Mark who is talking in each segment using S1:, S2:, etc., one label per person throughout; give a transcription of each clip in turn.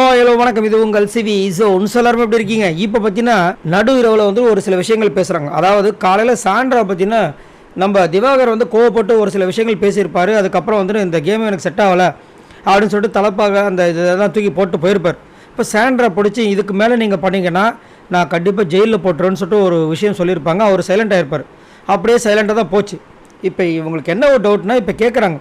S1: Hello வணக்கம். இது உங்கள் சிவி. ஸோ எல்லாருமே எப்படி இருக்கீங்க? இப்போ பார்த்தீங்கன்னா நடு இரவில் வந்து ஒரு சில விஷயங்கள் பேசுகிறாங்க. அதாவது காலையில் சாண்ட்ரா பார்த்தீங்கன்னா நம்ம திவாகர் வந்து கோவப்பட்டு ஒரு சில விஷயங்கள் பேசியிருப்பார். அதுக்கப்புறம் வந்து இந்த கேம் எனக்கு செட் ஆகலை அப்படின்னு சொல்லிட்டு தலைப்பாக அந்த இதெல்லாம் தூக்கி போட்டு போயிருப்பார். இப்போ சாண்ட்ரா பிடிச்சி இதுக்கு மேலே நீங்கள் பண்ணிங்கன்னா நான் கண்டிப்பாக ஜெயிலில் போட்டுருவேன்னு சொல்லிட்டு ஒரு விஷயம் சொல்லியிருப்பாங்க. அவர் சைலண்ட் ஆகிருப்பார். அப்படியே சைலண்டாக தான் போச்சு. இப்போ இவங்களுக்கு என்ன ஒரு டவுட்னா, இப்போ கேட்குறாங்க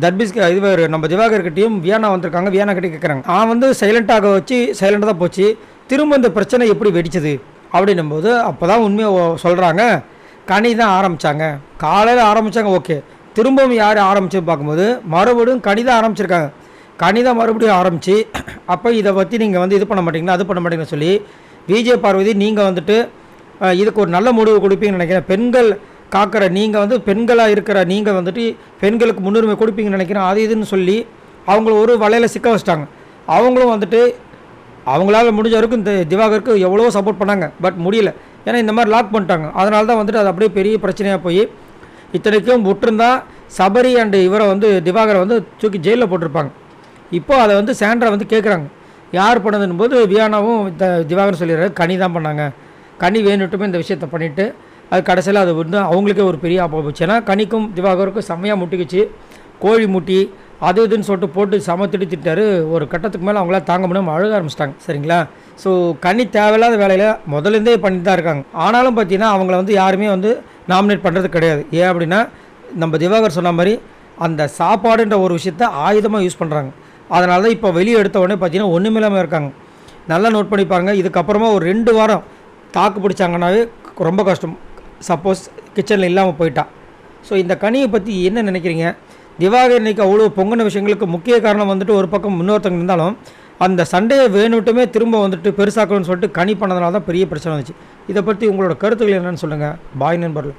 S1: தர்பீஸ்க்கு இது நம்ம திவாகர்கிட்டையும் வியானா வந்திருக்காங்க. வியானா கிட்டே கேட்குறாங்க, அவன் வந்து சைலண்ட்டாக வச்சு சைலண்டாக தான் போச்சு, திரும்ப இந்த பிரச்சனை எப்படி வெடிச்சது அப்படின்னும் போது அப்போ தான் உண்மையை சொல்கிறாங்க. கனி தான் ஆரம்பித்தாங்க, காலையில் ஆரம்பித்தாங்க. ஓகே, திரும்பவும் யார் ஆரம்பிச்சு பார்க்கும்போது மறுபடியும் கனி தான் ஆரம்பிச்சிருக்காங்க. கனி தான் மறுபடியும் ஆரம்பித்து அப்போ இதை பற்றி நீங்கள் வந்து இது பண்ண மாட்டீங்களா அது பண்ண மாட்டீங்கன்னு சொல்லி விஜய் பார்வதி நீங்கள் வந்துட்டு இதுக்கு ஒரு நல்ல முடிவு கொடுப்பீங்கன்னு நினைக்கிறேன். பெண்கள் காக்கிற நீங்கள் வந்து பெண்களாக இருக்கிற நீங்கள் வந்துட்டு பெண்களுக்கு முன்னுரிமை கொடுப்பீங்கன்னு நினைக்கிறேன். அது இதுன்னு சொல்லி அவங்கள ஒரு வலையில் சிக்க வச்சிட்டாங்க. அவங்களும் வந்துட்டு அவங்களால முடிஞ்ச வரைக்கும் இந்த திவாகருக்கு எவ்வளோ சப்போர்ட் பண்ணாங்க. பட் முடியல, ஏன்னா இந்த மாதிரி லாக் பண்ணிட்டாங்க. அதனால தான் வந்துட்டு அது அப்படியே பெரிய பிரச்சனையாக போய் இத்தனைக்கும் விட்டுருந்தா சபரி அண்டு இவரை வந்து திவாகரை வந்து தூக்கி ஜெயிலில் போட்டிருப்பாங்க. இப்போது அதை வந்து சாண்ட்ரா வந்து கேட்குறாங்க யார் பண்ணதுன்னு போது வியானாவும் திவாகர் சொல்லிடுறாரு கனி தான் பண்ணாங்க, கனி வேணுட்டுமே இந்த விஷயத்த பண்ணிவிட்டு அது கடைசியில் அது வந்து அவங்களுக்கே ஒரு பெரிய ஆப்பா போச்சு. ஏன்னா கனிக்கும் திவாகருக்கும் செம்மையாக முட்டிக்கிச்சு, கோழி முட்டி அது இதுன்னு சொல்லிட்டு போட்டு திட்டாரு. ஒரு கட்டத்துக்கு மேலே அவங்களால தாங்க முடியாமல் அழுக ஆரம்பிச்சிட்டாங்க. சரிங்களா? ஸோ கனி தேவையில்லாத வேலையில் முதலேருந்தே பண்ணிட்டு தான் இருக்காங்க. ஆனாலும் பார்த்தீங்கன்னா அவங்கள வந்து யாருமே வந்து நாமினேட் பண்ணுறது கிடையாது. ஏன் அப்படின்னா நம்ம திவாகர் சொன்ன மாதிரி அந்த சாப்பாடுன்ற ஒரு விஷயத்த ஆயுதமாக யூஸ் பண்ணுறாங்க. அதனால தான் இப்போ வெளியே எடுத்த உடனே பார்த்தீங்கன்னா ஒன்றுமே இல்லாமல் இருக்காங்க. நல்லா நோட் பண்ணி பாருங்கள். இதுக்கப்புறமா ஒரு 2 வாரம் தாக்கு பிடிச்சாங்கன்னாவே ரொம்ப கஷ்டம், சப்போஸ் கிச்சனில் இல்லாமல் போயிட்டா. ஸோ இந்த கனியை பற்றி என்ன நினைக்கிறீங்க? திவாகர் இன்றைக்கி அவ்வளோ பொங்கின விஷயங்களுக்கு முக்கிய காரணம் வந்துட்டு ஒரு பக்கம் இன்னொருத்தவங்க இருந்தாலும் அந்த சண்டையை வேணுட்டுமே திரும்ப வந்துட்டு பெருசாக்கணும்னு சொல்லிட்டு கனி பண்ணதுனால தான் பெரிய பிரச்சனை வந்துச்சு. இதை பற்றி உங்களோட கருத்துக்கள் என்னென்னு சொல்லுங்கள். பாய் நண்பர்கள்.